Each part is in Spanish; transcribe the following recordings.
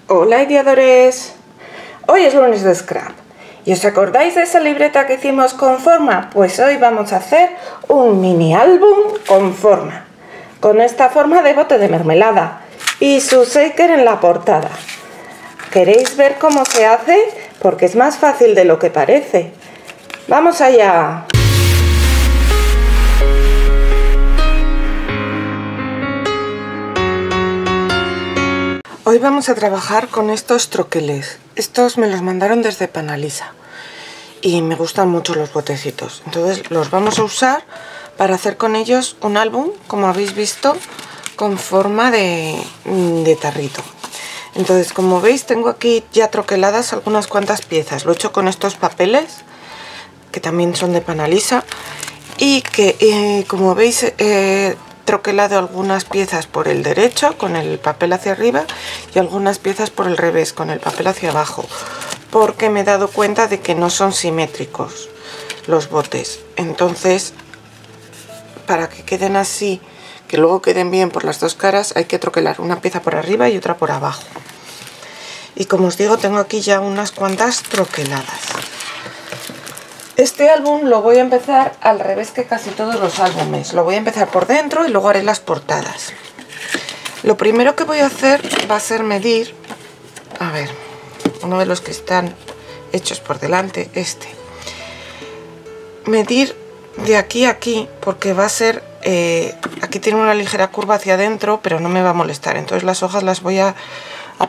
Hola ideadores, hoy es lunes de scrap y ¿os acordáis de esa libreta que hicimos con forma? Pues hoy vamos a hacer un mini álbum con forma, con esta forma de bote de mermelada y su shaker en la portada. ¿Queréis ver cómo se hace? Porque es más fácil de lo que parece. ¡Vamos allá! Hoy vamos a trabajar con estos troqueles. Estos me los mandaron desde Panalisa y me gustan mucho los botecitos. Entonces los vamos a usar para hacer con ellos un álbum, como habéis visto, con forma de tarrito. Entonces, como veis, tengo aquí ya troqueladas algunas cuantas piezas. Lo he hecho con estos papeles, que también son de Panalisa, y que, como veis, troquelado algunas piezas por el derecho con el papel hacia arriba y algunas piezas por el revés con el papel hacia abajo, porque me he dado cuenta de que no son simétricos los botes. Entonces, para que queden así, que luego queden bien por las dos caras, hay que troquelar una pieza por arriba y otra por abajo. Y como os digo, tengo aquí ya unas cuantas troqueladas. Este álbum lo voy a empezar al revés que casi todos los álbumes. Lo voy a empezar por dentro y luego haré las portadas. Lo primero que voy a hacer va a ser medir, a ver, uno de los que están hechos por delante, este. Medir de aquí a aquí, porque va a ser, aquí tiene una ligera curva hacia adentro, pero no me va a molestar. Entonces las hojas las voy a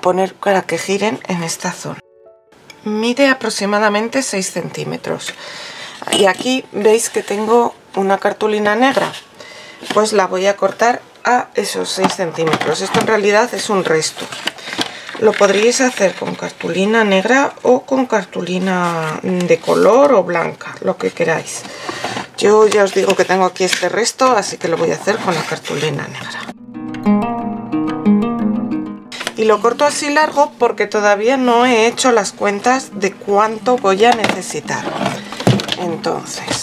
poner para que giren en esta zona. Mide aproximadamente 6 centímetros. Y aquí veis que tengo una cartulina negra. Pues la voy a cortar a esos 6 centímetros. Esto en realidad es un resto. Lo podríais hacer con cartulina negra o con cartulina de color o blanca, lo que queráis. Yo ya os digo que tengo aquí este resto, así que lo voy a hacer con la cartulina negra. Y lo corto así largo porque todavía no he hecho las cuentas de cuánto voy a necesitar. Entonces,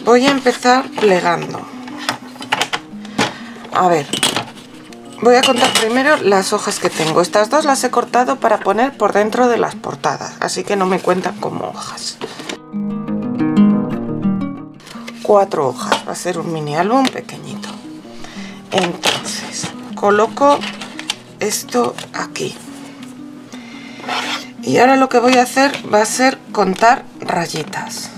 voy a empezar plegando. A ver, voy a contar primero las hojas que tengo. Estas dos las he cortado para poner por dentro de las portadas, así que no me cuentan como hojas. 4 hojas, va a ser un mini álbum pequeñito. Entonces, coloco esto aquí y ahora lo que voy a hacer va a ser contar rayitas.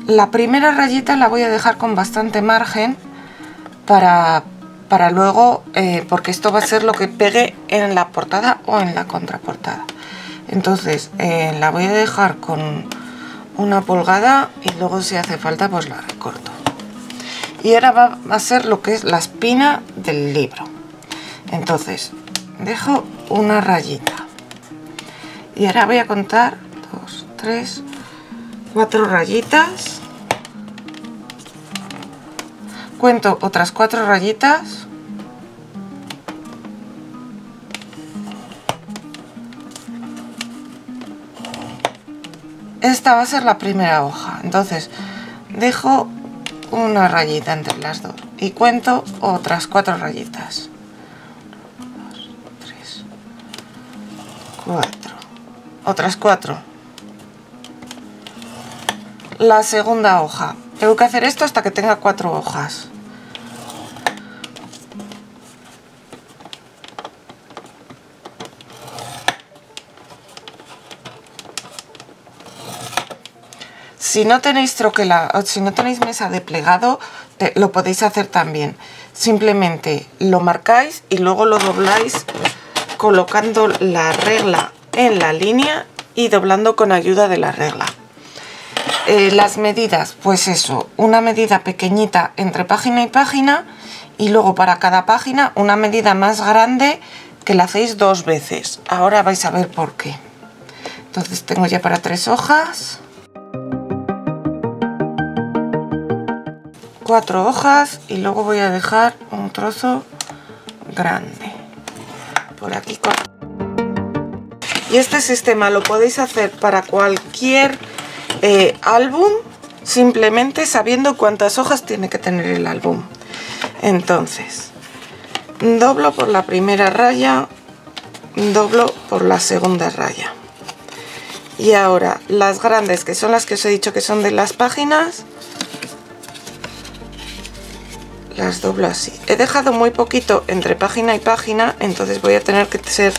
La primera rayita la voy a dejar con bastante margen para luego, porque esto va a ser lo que pegue en la portada o en la contraportada. Entonces la voy a dejar con 1 pulgada y luego si hace falta pues la recorto. Y ahora va a ser lo que es la espina del libro. Entonces, dejo una rayita. Y ahora voy a contar 2, 3, 4 rayitas. Cuento otras 4 rayitas. Esta va a ser la primera hoja. Entonces, dejo una rayita entre las dos. Y cuento otras 4 rayitas. 4, otras 4. La segunda hoja. Tengo que hacer esto hasta que tenga 4 hojas. Si no tenéis si no tenéis mesa de plegado, lo podéis hacer también. Simplemente lo marcáis y luego lo dobláis colocando la regla en la línea y doblando con ayuda de la regla. Las medidas, pues eso, una medida pequeñita entre página y página y luego para cada página una medida más grande que la hacéis 2 veces. Ahora vais a ver por qué. Entonces tengo ya para 3 hojas. 4 hojas y luego voy a dejar un trozo grande por aquí. Y este sistema lo podéis hacer para cualquier álbum, simplemente sabiendo cuántas hojas tiene que tener el álbum. Entonces, doblo por la primera raya doblo por la segunda raya. Y ahora las grandes, que son las que os he dicho que son de las páginas, las doblo así. He dejado muy poquito entre página y página, entonces voy a tener que ser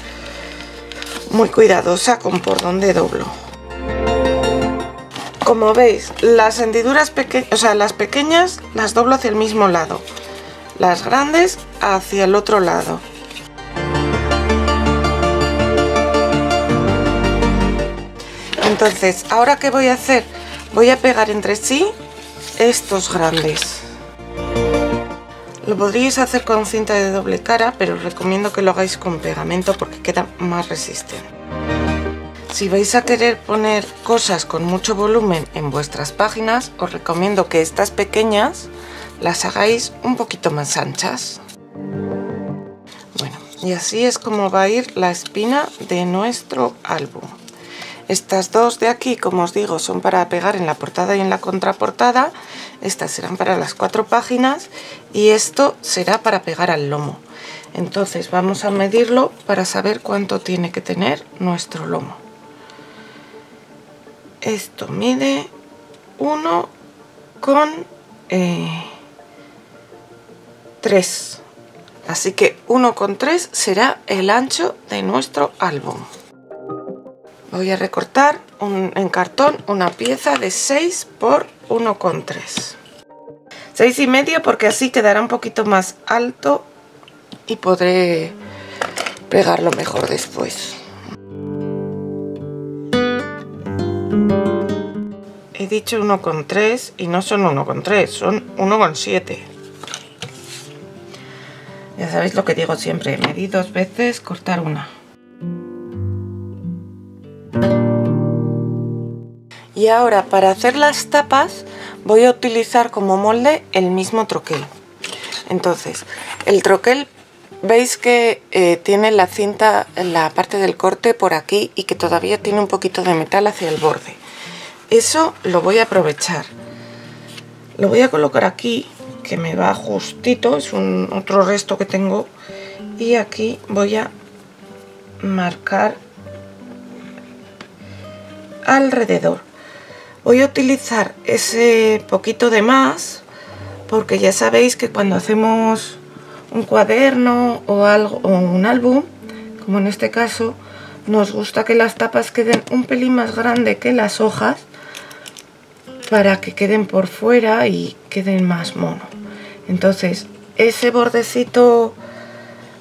muy cuidadosa con por dónde doblo. Como veis, las hendiduras pequeñas, o sea, las pequeñas las doblo hacia el mismo lado, las grandes hacia el otro lado. Entonces, ¿ahora qué voy a hacer? Voy a pegar entre sí estos grandes. Lo podríais hacer con cinta de doble cara, pero os recomiendo que lo hagáis con pegamento porque queda más resistente. Si vais a querer poner cosas con mucho volumen en vuestras páginas, os recomiendo que estas pequeñas las hagáis un poquito más anchas. Bueno, y así es como va a ir la espina de nuestro álbum. Estas dos de aquí, como os digo, son para pegar en la portada y en la contraportada. Estas serán para las 4 páginas y esto será para pegar al lomo. Entonces vamos a medirlo para saber cuánto tiene que tener nuestro lomo. Esto mide 1,3. Así que 1,3 será el ancho de nuestro álbum. Voy a recortar en cartón una pieza de 6 por 1,3. 6,5 porque así quedará un poquito más alto y podré pegarlo mejor después. He dicho 1,3 y no son 1,3, son 1,7. Ya sabéis lo que digo siempre, medí 2 veces, cortar una. Y ahora para hacer las tapas voy a utilizar como molde el mismo troquel. Entonces, el troquel veis que tiene la cinta, la parte del corte por aquí y que todavía tiene un poquito de metal hacia el borde. Eso lo voy a aprovechar. Lo voy a colocar aquí, que me va justito, es otro resto que tengo. Y aquí voy a marcar alrededor. Voy a utilizar ese poquito de más porque ya sabéis que cuando hacemos un cuaderno o algo, o un álbum, como en este caso, nos gusta que las tapas queden un pelín más grande que las hojas para que queden por fuera y queden más mono. Entonces ese bordecito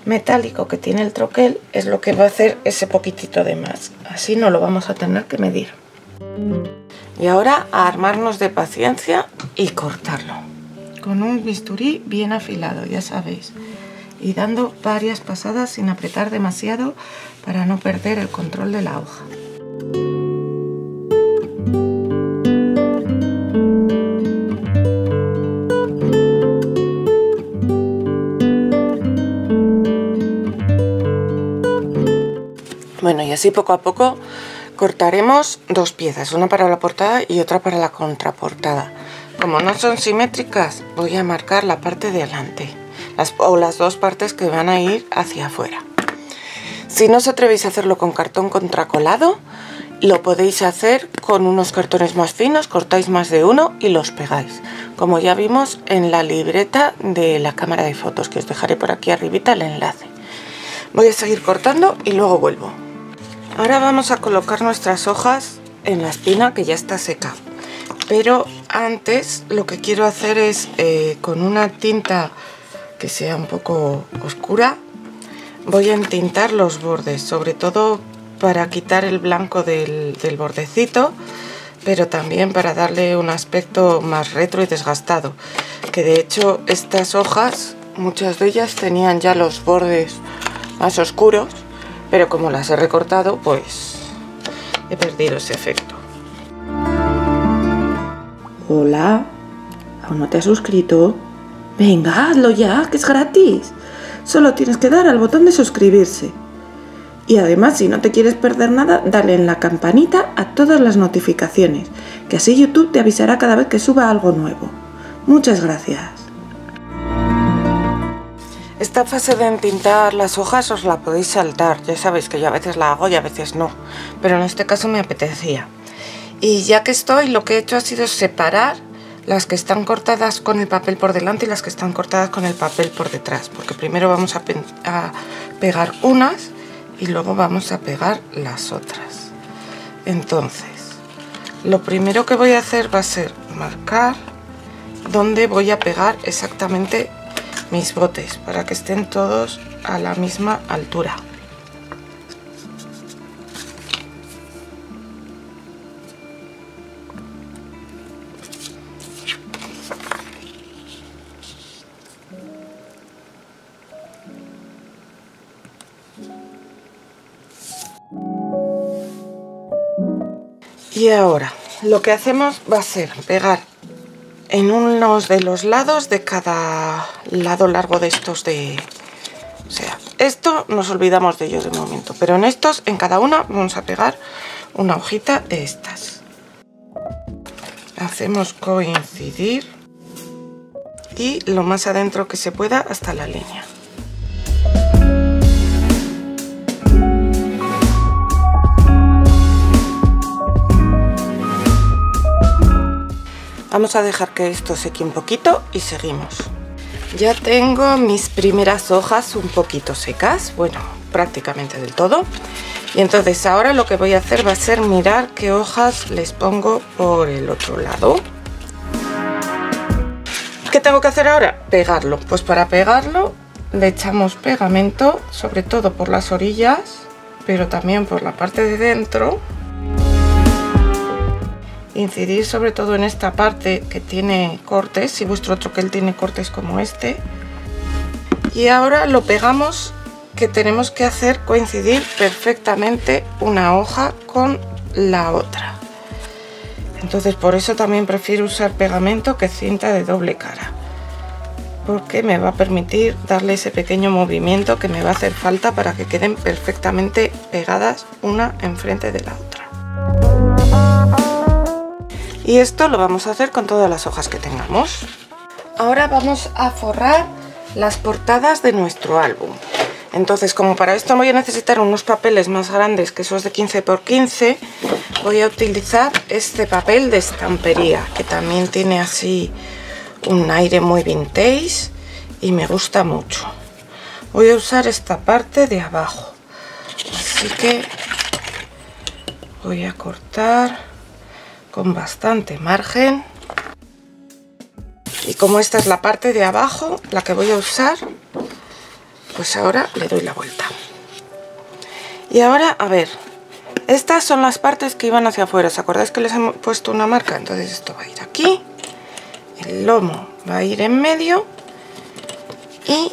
metálico que tiene el troquel es lo que va a hacer ese poquitito de más. Así no lo vamos a tener que medir. Y ahora a armarnos de paciencia y cortarlo con un bisturí bien afilado, ya sabéis, y dando varias pasadas sin apretar demasiado para no perder el control de la hoja. Bueno, y así poco a poco cortaremos 2 piezas, una para la portada y otra para la contraportada. Como no son simétricas, voy a marcar la parte de delante, o las 2 partes que van a ir hacia afuera. Si no os atrevéis a hacerlo con cartón contracolado, lo podéis hacer con unos cartones más finos, cortáis más de uno y los pegáis, como ya vimos en la libreta de la cámara de fotos, que os dejaré por aquí arribita el enlace. Voy a seguir cortando y luego vuelvo. Ahora vamos a colocar nuestras hojas en la espina que ya está seca, pero antes lo que quiero hacer es con una tinta que sea un poco oscura, voy a entintar los bordes, sobre todo para quitar el blanco del bordecito, pero también para darle un aspecto más retro y desgastado, que de hecho estas hojas, muchas de ellas tenían ya los bordes más oscuros, pero como las he recortado, pues he perdido ese efecto. Hola, ¿aún no te has suscrito? Venga, hazlo ya, que es gratis. Solo tienes que dar al botón de suscribirse. Y además, si no te quieres perder nada, dale en la campanita a todas las notificaciones, que así YouTube te avisará cada vez que suba algo nuevo. Muchas gracias. Esta fase de entintar las hojas os la podéis saltar, ya sabéis que yo a veces la hago y a veces no, pero en este caso me apetecía. Y ya que estoy, lo que he hecho ha sido separar las que están cortadas con el papel por delante y las que están cortadas con el papel por detrás, porque primero vamos a pegar unas y luego vamos a pegar las otras. Entonces, lo primero que voy a hacer va a ser marcar dónde voy a pegar exactamente mis botes para que estén todos a la misma altura. Y ahora lo que hacemos va a ser pegar en unos de los lados de cada lado largo de estos o sea, esto nos olvidamos de ello de momento, pero en estos, en cada una, vamos a pegar una hojita de estas. Hacemos coincidir y lo más adentro que se pueda hasta la línea. Vamos a dejar que esto seque un poquito y seguimos. Ya tengo mis primeras hojas un poquito secas, bueno, prácticamente del todo. Y entonces ahora lo que voy a hacer va a ser mirar qué hojas les pongo por el otro lado. ¿Qué tengo que hacer ahora? Pegarlo. Pues para pegarlo le echamos pegamento, sobre todo por las orillas, pero también por la parte de dentro. Incidir sobre todo en esta parte que tiene cortes, si vuestro troquel tiene cortes como este. Y ahora lo pegamos, que tenemos que hacer coincidir perfectamente una hoja con la otra. Entonces por eso también prefiero usar pegamento que cinta de doble cara, porque me va a permitir darle ese pequeño movimiento que me va a hacer falta para que queden perfectamente pegadas una enfrente de la otra. Y esto lo vamos a hacer con todas las hojas que tengamos. Ahora vamos a forrar las portadas de nuestro álbum. Entonces, como para esto voy a necesitar unos papeles más grandes que esos de 15 x 15, voy a utilizar este papel de estampería, que también tiene así un aire muy vintage y me gusta mucho. Voy a usar esta parte de abajo, así que voy a cortar con bastante margen, y como esta es la parte de abajo la que voy a usar, pues ahora le doy la vuelta. Y ahora, a ver, estas son las partes que iban hacia afuera. ¿Os acordáis que les hemos puesto una marca? Entonces esto va a ir aquí, el lomo va a ir en medio y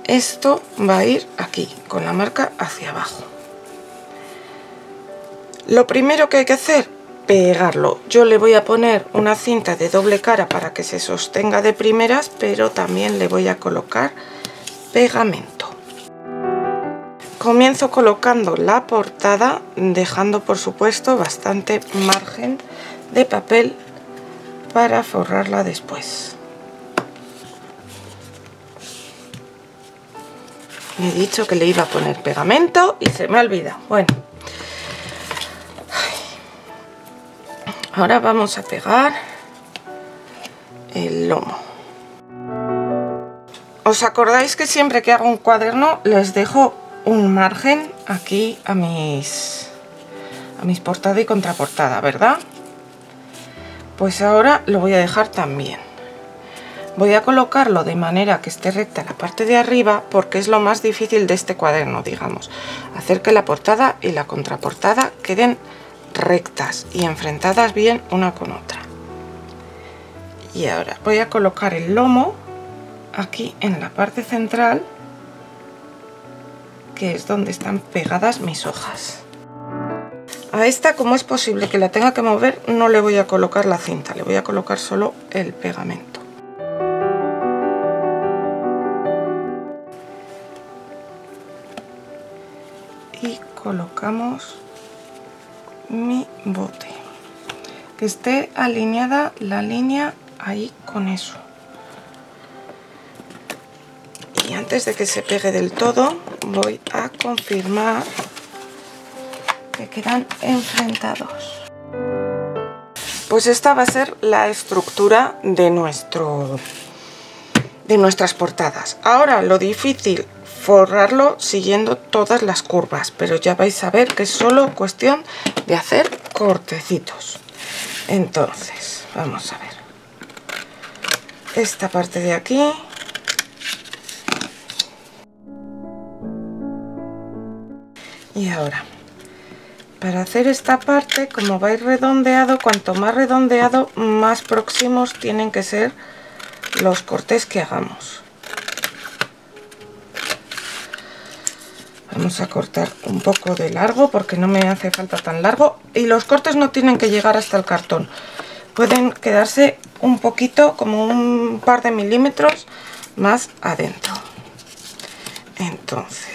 esto va a ir aquí con la marca hacia abajo. Lo primero que hay que hacer, pegarlo. Yo le voy a poner una cinta de doble cara para que se sostenga de primeras, pero también le voy a colocar pegamento. Comienzo colocando la portada, dejando por supuesto bastante margen de papel para forrarla después. He dicho que le iba a poner pegamento y se me ha olvidado. Bueno, ahora vamos a pegar el lomo. ¿Os acordáis que siempre que hago un cuaderno les dejo un margen aquí a mis portada y contraportada, verdad? Pues ahora lo voy a dejar también. Voy a colocarlo de manera que esté recta la parte de arriba, porque es lo más difícil de este cuaderno, digamos. Hacer que la portada y la contraportada queden rectas y enfrentadas bien una con otra. Y ahora voy a colocar el lomo aquí en la parte central, que es donde están pegadas mis hojas. A esta, como es posible que la tenga que mover, no le voy a colocar la cinta, le voy a colocar solo el pegamento. Y colocamos mi bote, que esté alineada la línea ahí con eso. Y antes antes de que se pegue del todo, voy a confirmar que quedan enfrentados. Pues esta va a ser la estructura de nuestras portadas. Ahora lo difícil, forrarlo siguiendo todas las curvas, pero ya vais a ver que es solo cuestión de hacer cortecitos. Entonces, vamos a ver. Esta parte de aquí. Y ahora, para hacer esta parte, como va a ir redondeado, cuanto más redondeado, más próximos tienen que ser los cortes que hagamos. Vamos a cortar un poco de largo porque no me hace falta tan largo, y los cortes no tienen que llegar hasta el cartón, pueden quedarse un poquito, como un par de milímetros más adentro. Entonces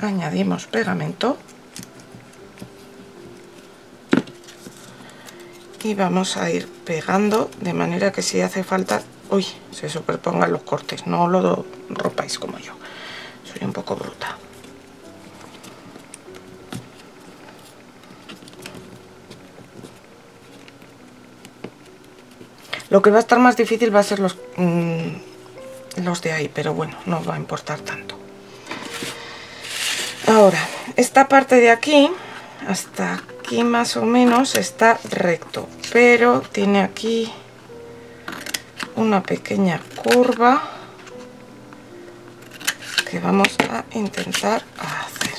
añadimos pegamento y vamos a ir pegando de manera que si hace falta, se superpongan los cortes. No lo rompáis como yo, soy un poco bruta. Lo que va a estar más difícil va a ser los de ahí, pero bueno, no va a importar tanto. Ahora, esta parte de aquí, hasta aquí más o menos, está recto, pero tiene aquí una pequeña curva que vamos a intentar hacer.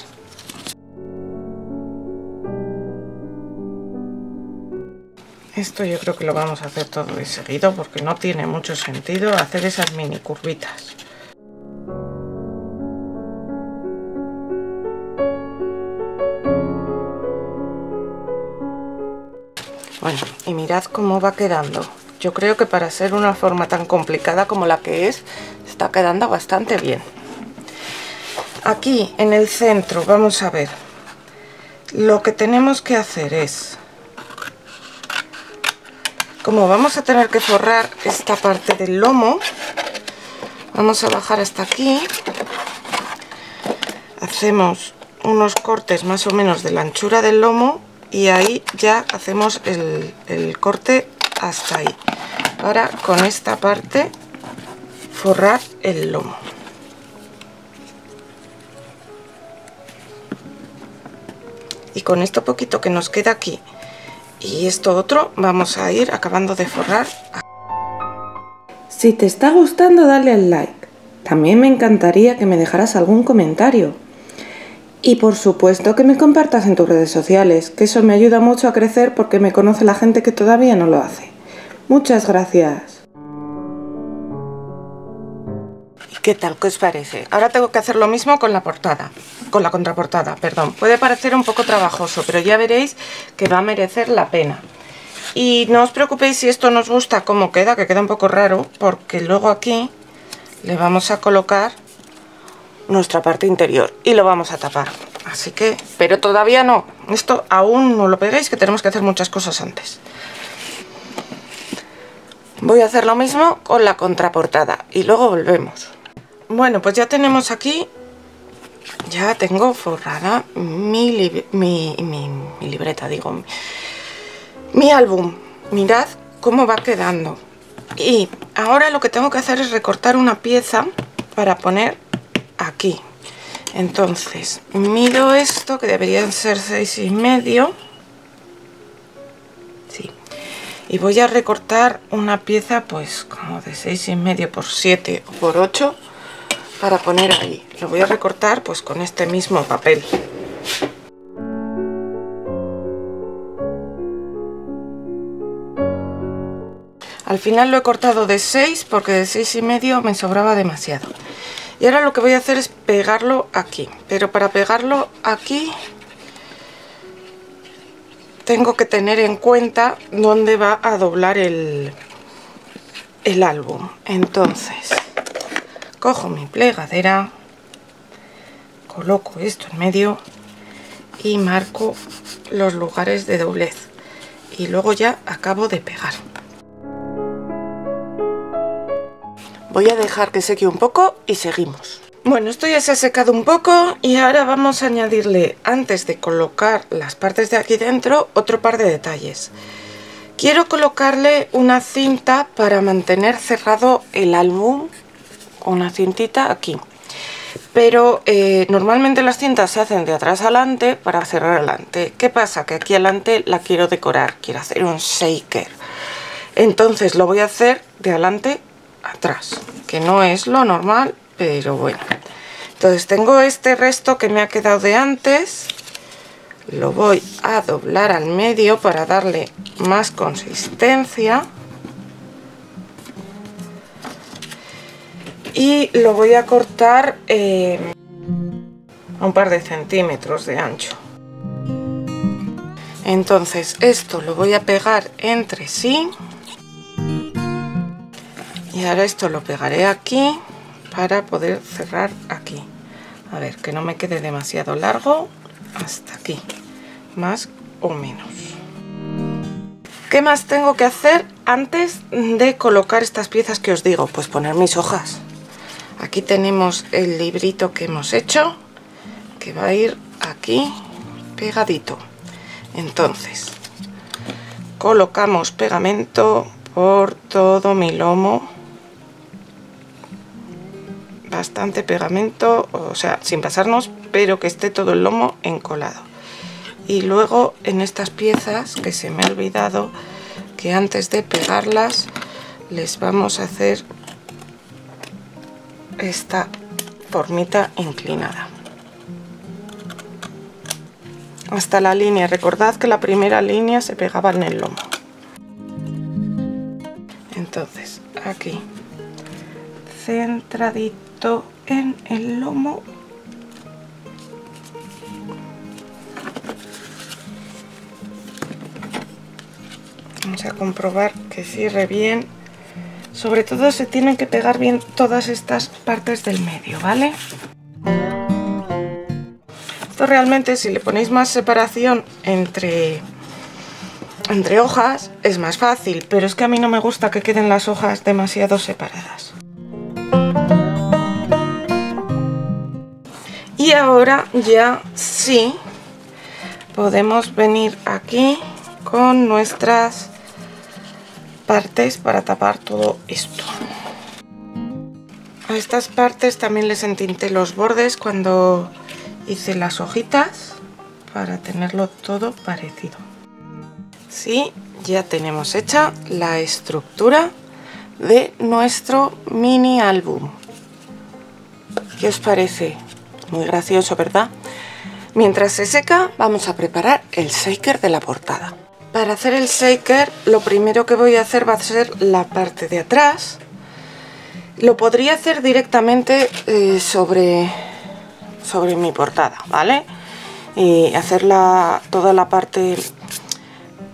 Esto yo creo que lo vamos a hacer todo de seguido porque no tiene mucho sentido hacer esas mini curvitas. Bueno, y mirad cómo va quedando. Yo creo que para ser una forma tan complicada como la que es, está quedando bastante bien. Aquí en el centro, vamos a ver, lo que tenemos que hacer es, como vamos a tener que forrar esta parte del lomo, vamos a bajar hasta aquí, hacemos unos cortes más o menos de la anchura del lomo y ahí ya hacemos el corte hasta ahí, para con esta parte forrar el lomo. Y con esto poquito que nos queda aquí y esto otro, vamos a ir acabando de forrar. Si te está gustando, dale al like. También me encantaría que me dejaras algún comentario. Y por supuesto que me compartas en tus redes sociales, que eso me ayuda mucho a crecer porque me conoce la gente que todavía no lo hace. Muchas gracias. ¿Qué tal? ¿Qué os parece? Ahora tengo que hacer lo mismo con la portada, con la contraportada, perdón. Puede parecer un poco trabajoso, pero ya veréis que va a merecer la pena. Y no os preocupéis si esto no os gusta cómo queda, que queda un poco raro, porque luego aquí le vamos a colocar nuestra parte interior y lo vamos a tapar. Así que, pero todavía no, esto aún no lo peguéis, que tenemos que hacer muchas cosas antes. Voy a hacer lo mismo con la contraportada y luego volvemos. Bueno, pues ya tenemos aquí, ya tengo forrada mi libreta, digo, mi álbum. Mirad cómo va quedando. Y ahora lo que tengo que hacer es recortar una pieza para poner aquí. Entonces mido esto, que deberían ser 6,5. Sí. Y voy a recortar una pieza pues como de 6,5 por 7 o por 8 para poner ahí. Lo voy a recortar pues con este mismo papel. Al final lo he cortado de 6 porque de 6,5 me sobraba demasiado. Y ahora lo que voy a hacer es pegarlo aquí. Pero para pegarlo aquí tengo que tener en cuenta dónde va a doblar el álbum. Entonces cojo mi plegadera, coloco esto en medio y marco los lugares de doblez. Y luego ya acabo de pegar. Voy a dejar que seque un poco y seguimos. Bueno, esto ya se ha secado un poco y ahora vamos a añadirle, antes de colocar las partes de aquí dentro, otro par de detalles. Quiero colocarle una cinta para mantener cerrado el álbum, una cintita aquí. Pero normalmente las cintas se hacen de atrás adelante para cerrar adelante. ¿Qué pasa? Que aquí adelante la quiero decorar, quiero hacer un shaker. Entonces lo voy a hacer de adelante atrás, que no es lo normal, pero bueno. Entonces tengo este resto que me ha quedado de antes. Lo voy a doblar al medio para darle más consistencia. Y lo voy a cortar a un par de centímetros de ancho. Entonces esto lo voy a pegar entre sí. Y ahora esto lo pegaré aquí para poder cerrar aquí. A ver, que no me quede demasiado largo. Hasta aquí, más o menos. ¿Qué más tengo que hacer antes de colocar estas piezas que os digo? Pues poner mis hojas. Aquí tenemos el librito que hemos hecho, que va a ir aquí pegadito. Entonces, colocamos pegamento por todo mi lomo. Bastante pegamento, o sea, sin pasarnos, pero que esté todo el lomo encolado. Y luego en estas piezas, que se me ha olvidado, que antes de pegarlas les vamos a hacer esta formita inclinada hasta la línea. Recordad que la primera línea se pegaba en el lomo. Entonces aquí centradito en el lomo. Vamos a comprobar que cierre bien. Sobre todo se tienen que pegar bien todas estas partes del medio, ¿vale? Esto realmente, si le ponéis más separación entre hojas, es más fácil, pero es que a mí no me gusta que queden las hojas demasiado separadas. Y ahora ya sí podemos venir aquí con nuestras partes para tapar todo esto. A estas partes también les entinté los bordes cuando hice las hojitas para tenerlo todo parecido. Sí, ya tenemos hecha la estructura de nuestro mini álbum. ¿Qué os parece? Muy gracioso, ¿verdad? Mientras se seca, vamos a preparar el shaker de la portada. Para hacer el shaker, lo primero que voy a hacer va a ser la parte de atrás. Lo podría hacer directamente sobre mi portada, ¿vale? Y hacer toda la parte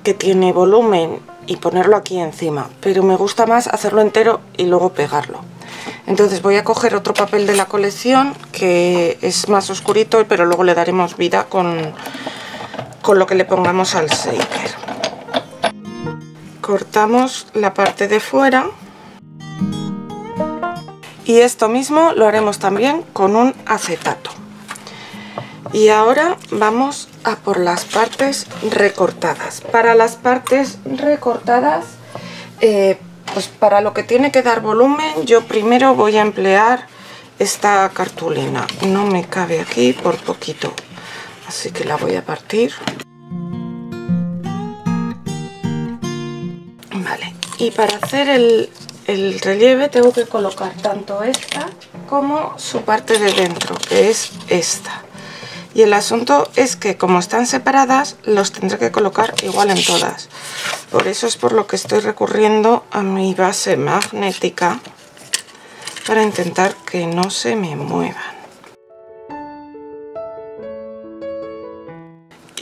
que tiene volumen y ponerlo aquí encima. Pero me gusta más hacerlo entero y luego pegarlo. Entonces voy a coger otro papel de la colección que es más oscurito, pero luego le daremos vida con lo que le pongamos al shaker. Cortamos la parte de fuera y esto mismo lo haremos también con un acetato. Y ahora vamos a por las partes recortadas. Para las partes recortadas, pues para lo que tiene que dar volumen, yo primero voy a emplear esta cartulina. No me cabe aquí por poquito, así que la voy a partir. Vale, y para hacer el relieve tengo que colocar tanto esta como su parte de dentro, que es esta. Y el asunto es que como están separadas, los tendré que colocar igual en todas. Por eso es por lo que estoy recurriendo a mi base magnética, para intentar que no se me muevan.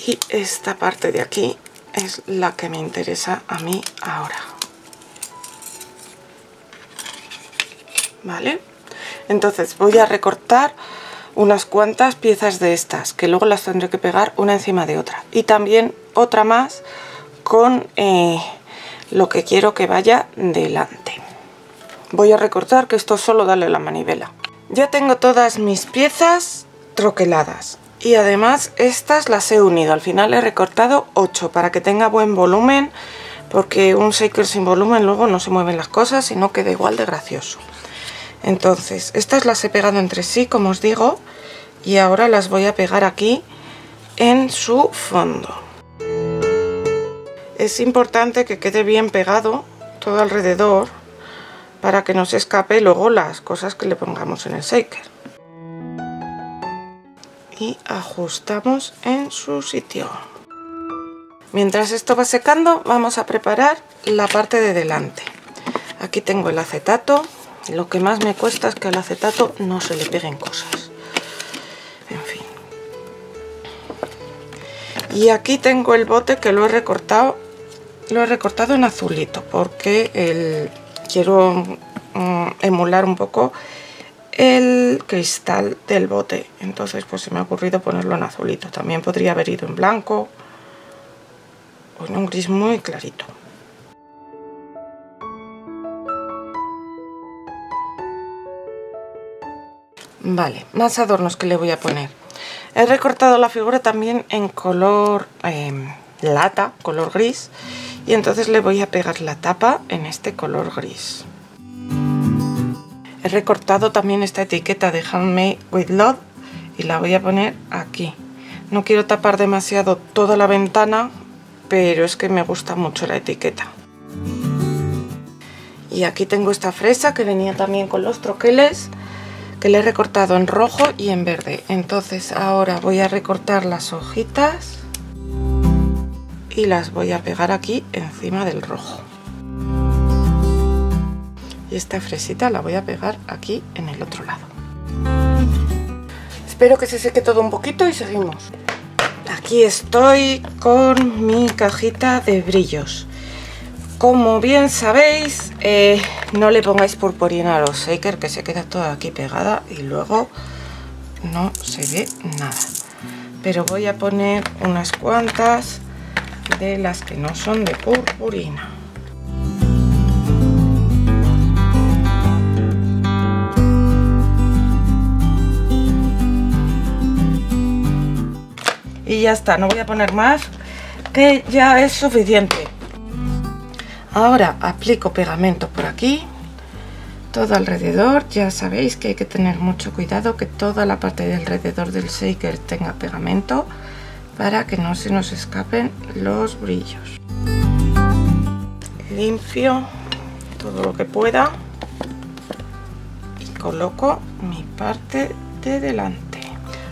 Y esta parte de aquí es la que me interesa a mí ahora. ¿Vale? Entonces voy a recortar unas cuantas piezas de estas, que luego las tendré que pegar una encima de otra. Y también otra más con lo que quiero que vaya delante. voy a recortar, que esto solo darle la manivela. Ya tengo todas mis piezas troqueladas y además estas las he unido. Al final he recortado 8 para que tenga buen volumen, porque un shaker sin volumen luego no se mueven las cosas y no queda igual de gracioso. Entonces estas las he pegado entre sí, como os digo, y ahora las voy a pegar aquí en su fondo. Es importante que quede bien pegado todo alrededor para que no se escape luego las cosas que le pongamos en el shaker. Y ajustamos en su sitio. Mientras esto va secando, vamos a preparar la parte de delante. Aquí tengo el acetato. Lo que más me cuesta es que al acetato no se le peguen cosas. En fin. Y aquí tengo el bote que lo he recortado en azulito, porque quiero emular un poco el cristal del bote. Entonces pues se me ha ocurrido ponerlo en azulito. También podría haber ido en blanco o en un gris muy clarito. Vale, más adornos que le voy a poner. He recortado la figura también en color lata, color gris, y entonces le voy a pegar la tapa en este color gris. He recortado también esta etiqueta de Handmade with Love y la voy a poner aquí. No quiero tapar demasiado toda la ventana, pero es que me gusta mucho la etiqueta. Y aquí tengo esta fresa que venía también con los troqueles, que le he recortado en rojo y en verde. Entonces ahora voy a recortar las hojitas y las voy a pegar aquí encima del rojo. Y esta fresita la voy a pegar aquí en el otro lado. Espero que se seque todo un poquito y seguimos. Aquí estoy con mi cajita de brillos. Como bien sabéis, no le pongáis purpurina a los shakers, que se queda toda aquí pegada y luego no se ve nada. Pero voy a poner unas cuantas de las que no son de purpurina. Y ya está, no voy a poner más, que ya es suficiente. Ahora aplico pegamento por aquí, todo alrededor. Ya sabéis que hay que tener mucho cuidado que toda la parte de alrededor del shaker tenga pegamento para que no se nos escapen los brillos. Limpio todo lo que pueda y coloco mi parte de delante.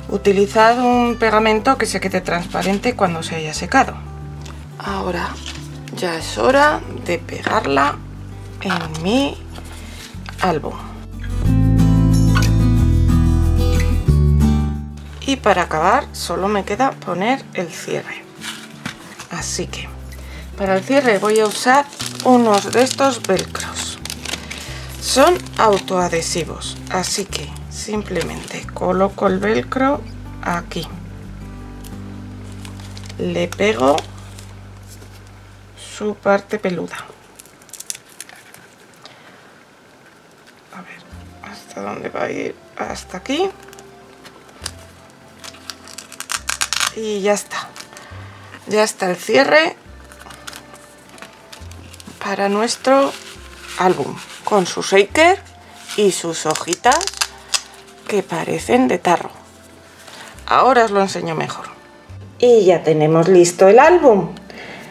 Utilizad un pegamento que se quede transparente cuando se haya secado. Ahora ya es hora de pegarla en mi álbum. Y para acabar solo me queda poner el cierre. Así que para el cierre voy a usar unos de estos velcros. Son autoadhesivos, así que simplemente coloco el velcro aquí. Le pego su parte peluda. A ver, ¿hasta dónde va a ir? Hasta aquí. Y ya está. Ya está el cierre para nuestro álbum, con su shaker y sus hojitas que parecen de tarro. Ahora os lo enseño mejor. Y ya tenemos listo el álbum.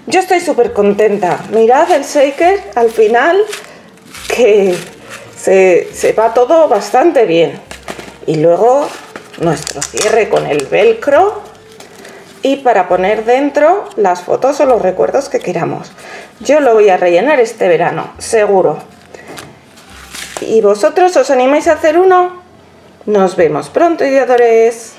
Yo estoy súper contenta. Mirad el shaker al final, que se va todo bastante bien. Y luego nuestro cierre con el velcro. Y para poner dentro las fotos o los recuerdos que queramos. Yo lo voy a rellenar este verano, seguro. ¿Y vosotros os animáis a hacer uno? Nos vemos pronto, ideadores.